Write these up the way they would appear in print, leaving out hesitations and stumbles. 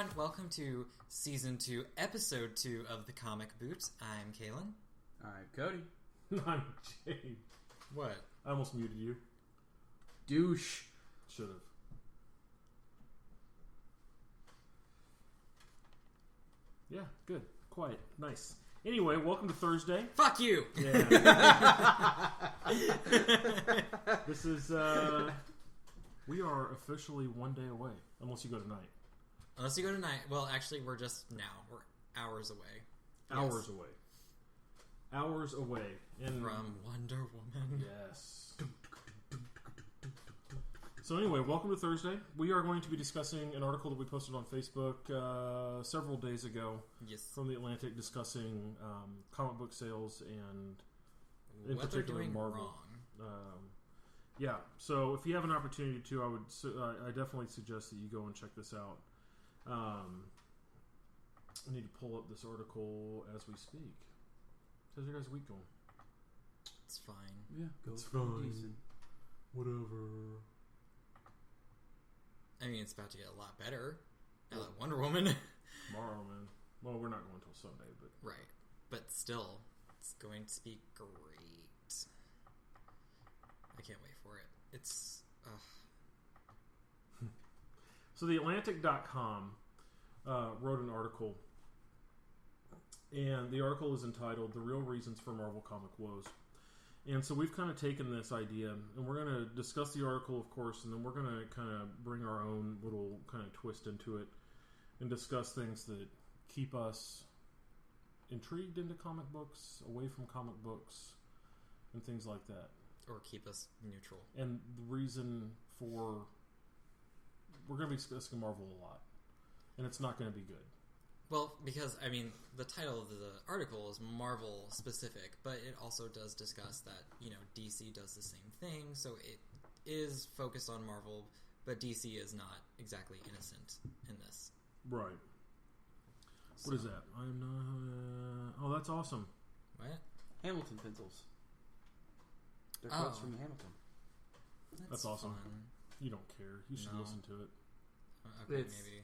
everyone. Welcome to Season 2, Episode 2 of The Comic Boot. I'm Kalen. I'm Cody. I'm Jay. What? I almost muted you. Douche. Should have. Yeah, good. Quiet. Nice. Anyway, welcome to Thursday. Fuck you! Yeah. This is, we are officially one day away. Unless you go tonight. Unless you go tonight. Well, actually, we're just now. We're hours away. Hours away. Hours away. From Wonder Woman. Yes. So anyway, welcome to Thursday. We are going to be discussing an article that we posted on Facebook several days ago. Yes. From The Atlantic, discussing comic book sales and in what they're particular doing Marvel. wrong. Yeah. So if you have an opportunity to, I definitely suggest that you go and check this out. I need to pull up this article as we speak. How's your guys' week going? It's fine. Yeah, It's fine. decent. Whatever. I mean, it's about to get a lot better. Now that Wonder Woman. Tomorrow, man. Well, we're not going until Sunday, but Right. But still, it's going to be great. I can't wait for it. It's... so TheAtlantic.com wrote an article, and the article is entitled "The Real Reasons for Marvel Comic Woes." And so we've kind of taken this idea, and we're going to discuss the article, of course, and then we're going to kind of bring our own little kind of twist into it and discuss things that keep us intrigued into comic books, away from comic books, and things like that. Or keep us neutral. And the reason for... We're going to be discussing Marvel a lot, and it's not going to be good. Well, because, I mean, the title of the article is Marvel specific, but it also does discuss that, you know, DC does the same thing, so it is focused on Marvel, but DC is not exactly innocent in this. Right. So, What is that? I'm not... oh, that's awesome. What? Hamilton pencils. They're Oh. quotes from Hamilton. That's awesome. Fun. You don't care. You should No. listen to it. Okay, It's- maybe.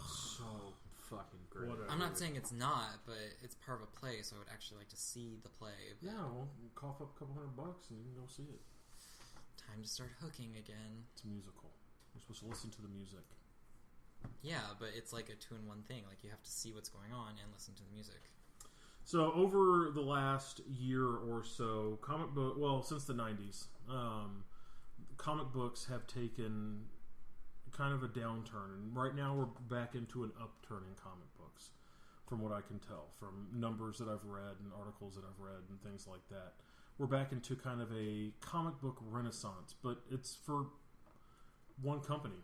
So fucking great. Whatever. I'm not saying it's not, but it's part of a play, so I would actually like to see the play. But Yeah, well, cough up a couple $100 and you can go see it. time to start hooking again. It's a musical. You're supposed to listen to the music. Yeah, but it's like a 2-in-1 thing. Like, you have to see what's going on and listen to the music. So, over the last year or so, since the 90s, comic books have taken kind of a downturn. And right now we're back into an upturn in comic books, from what I can tell, from numbers that I've read and articles that I've read and things like that. We're back into kind of a comic book renaissance, but it's for one company.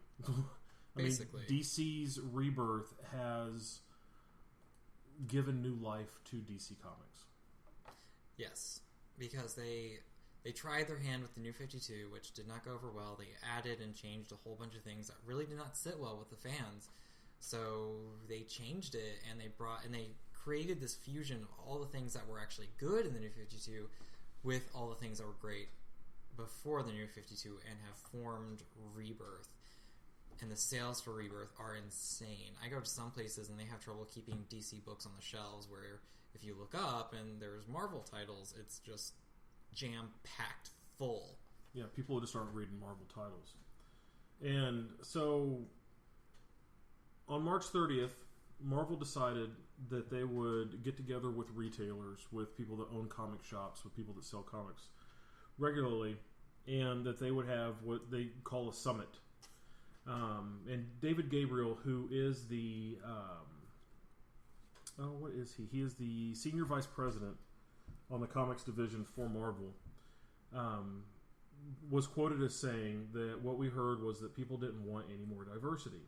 Basically. I mean, DC's rebirth has given new life to DC Comics. Yes, because they tried their hand with the New 52, which did not go over well. They added and changed a whole bunch of things that really did not sit well with the fans. So they changed it, and they created this fusion of all the things that were actually good in the New 52 with all the things that were great before the New 52, and have formed Rebirth. And the sales for Rebirth are insane. I go to some places and they have trouble keeping DC books on the shelves, where if you look up and there's Marvel titles, it's just jam-packed full. Yeah, people just aren't reading Marvel titles. And so, on March 30th, Marvel decided that they would get together with retailers, with people that own comic shops, with people that sell comics regularly, and that they would have what they call a summit. And David Gabriel, who is the... what is he? He is the senior vice president on the comics division for Marvel, was quoted as saying that what we heard was that people didn't want any more diversity.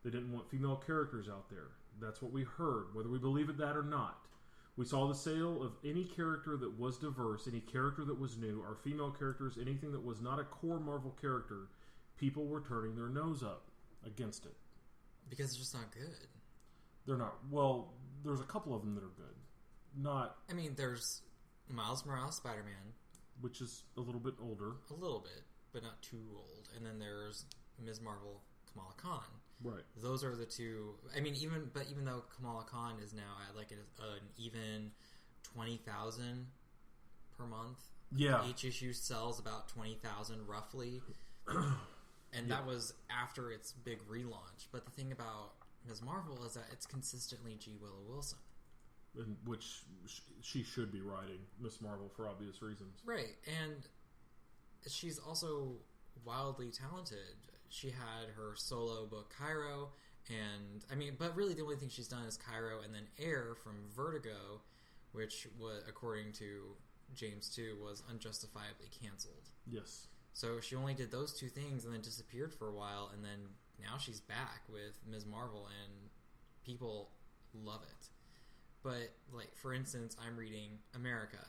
They didn't want female characters out there. That's what we heard, whether we believe it that or not. We saw the sale of any character that was diverse, any character that was new, our female characters, anything that was not a core Marvel character. People were turning their nose up against it. Because it's just not good. They're not. Well, there's a couple of them that are good. Not... I mean, there's Miles Morales Spider-Man. Which is a little bit older. A little bit, but not too old. And then there's Ms. Marvel Kamala Khan. Right. Those are the two. I mean, even though Kamala Khan is now at like an even 20,000 per month. Yeah. Each issue sells about 20,000 roughly. And that was after its big relaunch. But the thing about Ms. Marvel is that it's consistently G. Willow Wilson. In which she should be writing Ms. Marvel for obvious reasons. Right. And she's also wildly talented. She had her solo book Cairo, and I mean, but really the only thing she's done is Cairo and then Air from Vertigo, which was, according to James 2, was unjustifiably canceled. Yes. So she only did those two things and then disappeared for a while, and then now she's back with Ms. Marvel, and people love it. But, like, for instance, I'm reading America,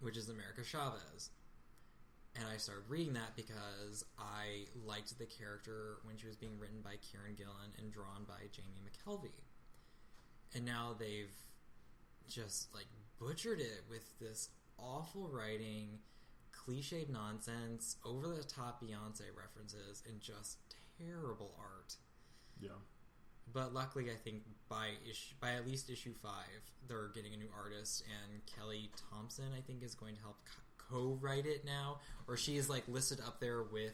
which is America Chavez. And I started reading that because I liked the character when she was being written by Kieran Gillen and drawn by Jamie McKelvey. And now they've just, like, butchered it with this awful writing, cliched nonsense, over-the-top Beyonce references, and just terrible art. Yeah. But luckily, I think by at least issue 5, they're getting a new artist, and Kelly Thompson, I think, is going to help co-write it now, or she is like listed up there with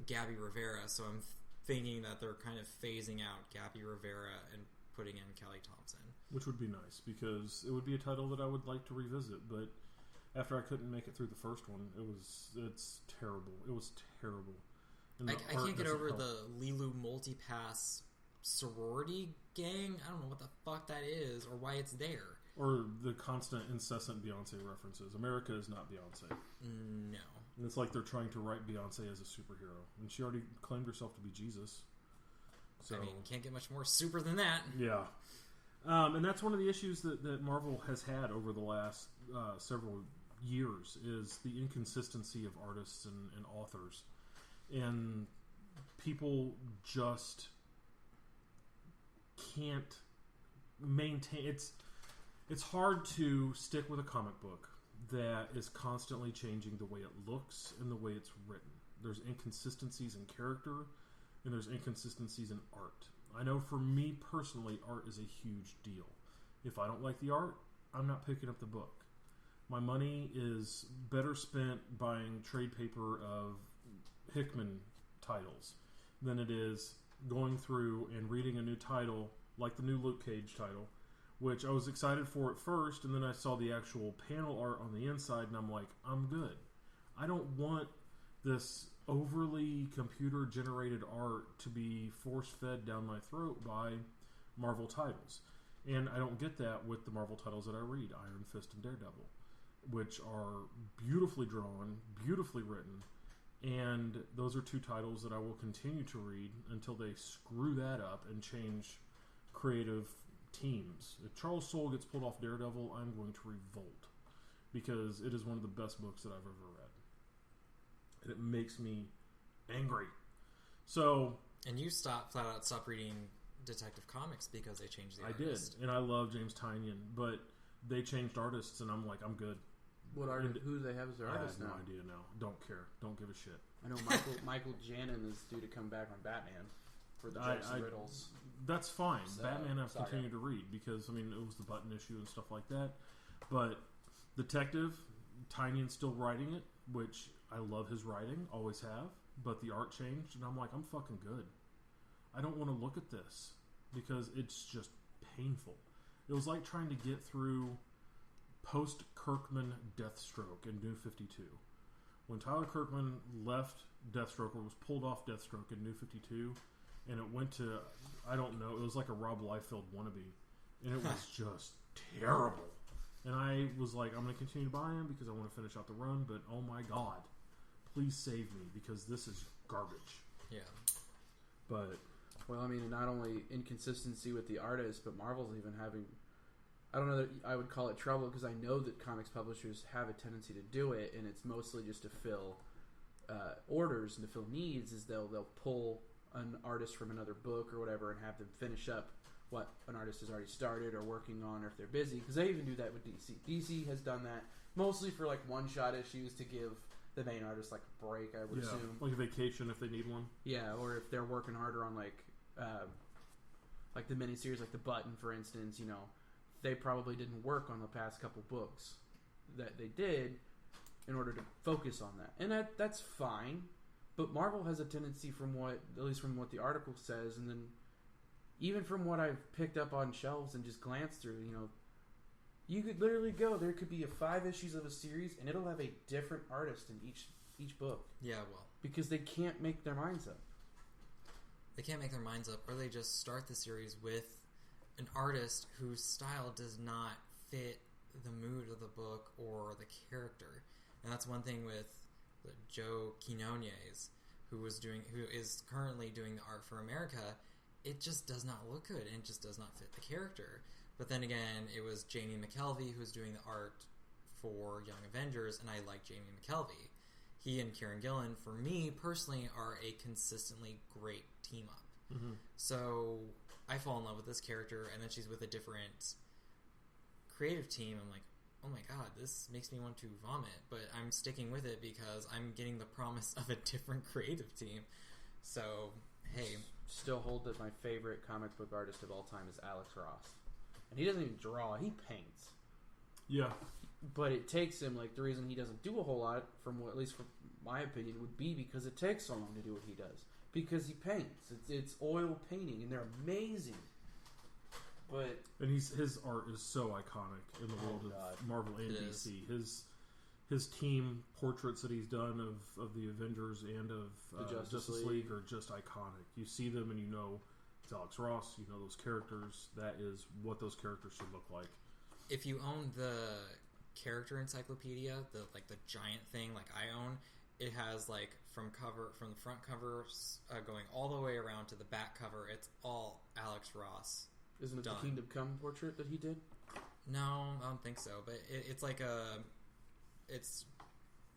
Gabby Rivera. So I'm thinking that they're kind of phasing out Gabby Rivera and putting in Kelly Thompson, which would be nice because it would be a title that I would like to revisit. But after I couldn't make it through the first one, it's terrible. It was terrible. I can't get over the Lilu Multipass sorority gang. I don't know what the fuck that is or why it's there. Or the constant, incessant Beyonce references. America is not Beyonce. No. And it's like they're trying to write Beyonce as a superhero. And she already claimed herself to be Jesus. So, I mean, can't get much more super than that. Yeah. And that's one of the issues that Marvel has had over the last several years is the inconsistency of artists and authors. And people just can't maintain... It's hard to stick with a comic book that is constantly changing the way it looks and the way it's written. There's inconsistencies in character and there's inconsistencies in art. I know for me personally, art is a huge deal. If I don't like the art, I'm not picking up the book. My money is better spent buying trade paper of Hickman titles than it is going through and reading a new title like the new Luke Cage title, which I was excited for at first, and then I saw the actual panel art on the inside, and I'm like, I'm good. I don't want this overly computer-generated art to be force-fed down my throat by Marvel titles. And I don't get that with the Marvel titles that I read, Iron Fist and Daredevil, which are beautifully drawn, beautifully written, and those are two titles that I will continue to read until they screw that up and change creative teams. If Charles Soule gets pulled off Daredevil, I'm going to revolt because it is one of the best books that I've ever read. And it makes me angry. So... And you flat out stopped reading Detective Comics because they changed the artist. I did, and I love James Tynion, but they changed artists, and I'm like, I'm good. What artist? Who do they have as their artist now? I have no idea now. Don't care. Don't give a shit. I know Michael Janin is due to come back on Batman for the jokes and riddles. That's fine. So, Batman I've continued to read because, I mean, it was the button issue and stuff like that. But Detective, Tynion's still writing it, which I love his writing, always have. But the art changed, and I'm like, I'm fucking good. I don't want to look at this because it's just painful. It was like trying to get through post-Kirkman Deathstroke in New 52. When Tyler Kirkman left Deathstroke or was pulled off Deathstroke in New 52, and it went to, I don't know, it was like a Rob Liefeld wannabe. And it was just terrible. And I was like, I'm going to continue to buy him because I want to finish out the run, but oh my god, please save me because this is garbage. Yeah. But... Well, I mean, not only inconsistency with the artist, but Marvel's even having... I don't know that I would call it trouble because I know that comics publishers have a tendency to do it, and it's mostly just to fill orders and to fill needs. Is they'll pull an artist from another book or whatever and have them finish up what an artist has already started or working on, or if they're busy. Because they even do that with DC. DC has done that mostly for like one-shot issues to give the main artist like a break, I would assume. Like a vacation if they need one. Yeah, or if they're working harder on like the miniseries, like The Button, for instance. They probably didn't work on the past couple books that they did in order to focus on that, and that's fine. But Marvel has a tendency, at least from what the article says, and then even from what I've picked up on shelves and just glanced through, you could literally there could be 5 issues of a series, and it'll have a different artist in each book. Yeah, well, because they can't make their minds up. They can't make their minds up, or they just start the series with an artist whose style does not fit the mood of the book or the character. And that's one thing with Joe Quinones, who is currently doing the art for America. It just does not look good, and it just does not fit the character. But then again, it was Jamie McKelvey who was doing the art for Young Avengers, and I like Jamie McKelvey. He and Kieran Gillen, for me personally, are a consistently great team up. Mm-hmm. So I fall in love with this character, and then she's with a different creative team. I'm like, oh my god, this makes me want to vomit. But I'm sticking with it because I'm getting the promise of a different creative team. So, hey. Still hold that my favorite comic book artist of all time is Alex Ross. And he doesn't even draw, he paints. Yeah. But it takes him, the reason he doesn't do a whole lot, at least from my opinion, would be because it takes so long to do what he does. Because he paints. It's oil painting, and they're amazing. And his art is so iconic in the world of Marvel and DC. His team portraits that he's done of the Avengers and of the Justice League are just iconic. You see them and you know it's Alex Ross. You know those characters. That is what those characters should look like. If you own the character encyclopedia, the giant thing like I own, it has from the front cover going all the way around to the back cover. It's all Alex Ross. Isn't it done. the Kingdom Come portrait that he did? No, I don't think so. But it's it's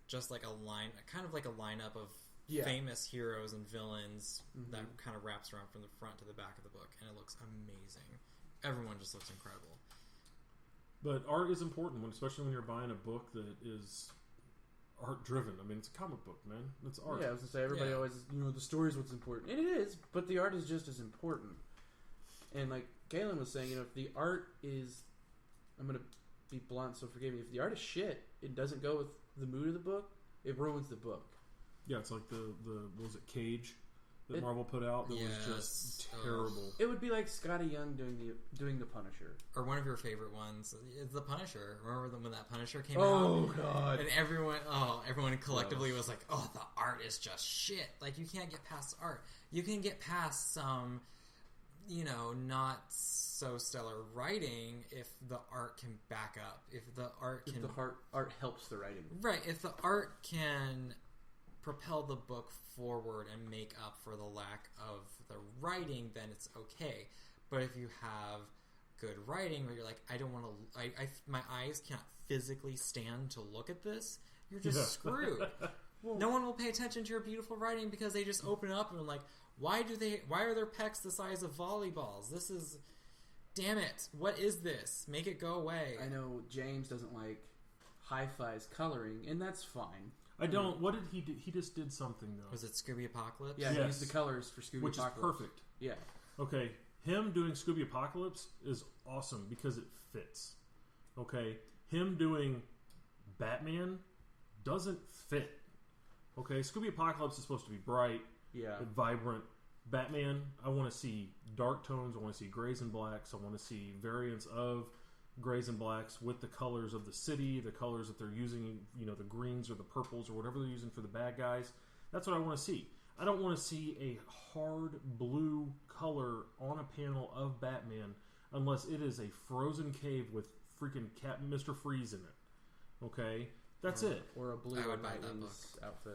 just like a lineup of famous heroes and villains that kind of wraps around from the front to the back of the book, and it looks amazing. Everyone just looks incredible. But art is important, especially when you're buying a book that is art driven. I mean, it's a comic book, man. It's art. Yeah, I was gonna say everybody always, the story is what's important, and it is, but the art is just as important. And like Galen was saying, if the art is, I'm gonna be blunt, so forgive me. If the art is shit, it doesn't go with the mood of the book. It ruins the book. Yeah, it's like the what was it, Cage that Marvel put out that was just terrible. It would be like Scotty Young doing the Punisher, or one of your favorite ones is the Punisher. Remember when that Punisher came out? Oh god! And everyone collectively was like, "Oh, the art is just shit." Like you can't get past the art. You can get past some, not so stellar writing if the art can back up. If the art helps the writing, right? If the art can propel the book forward and make up for the lack of the writing, then it's okay. But if you have good writing where you're like, I don't want to, my eyes can't physically stand to look at this, you're just screwed. No one will pay attention to your beautiful writing because they just open it up and are like, why are their pecs the size of volleyballs? This is, damn it, what is this? Make it go away. I know James doesn't like Hi-Fi's coloring, and that's fine. I don't. What did he do? He just did something, though. Was it Scooby Apocalypse? Yeah, he used the colors for Scooby Which Apocalypse. Which is perfect. Yeah. Okay, him doing Scooby Apocalypse is awesome because it fits. Okay, him doing Batman doesn't fit. Okay, Scooby Apocalypse is supposed to be bright, vibrant. Batman, I want to see dark tones. I want to see grays and blacks. I want to see variants of grays and blacks with the colors of the city, the colors that they're using, the greens or the purples or whatever they're using for the bad guys. That's what I want to see. I don't want to see a hard blue color on a panel of Batman unless it is a frozen cave with freaking Mr. Freeze in it. Okay? That's it. Or a blue I would buy that book. outfit.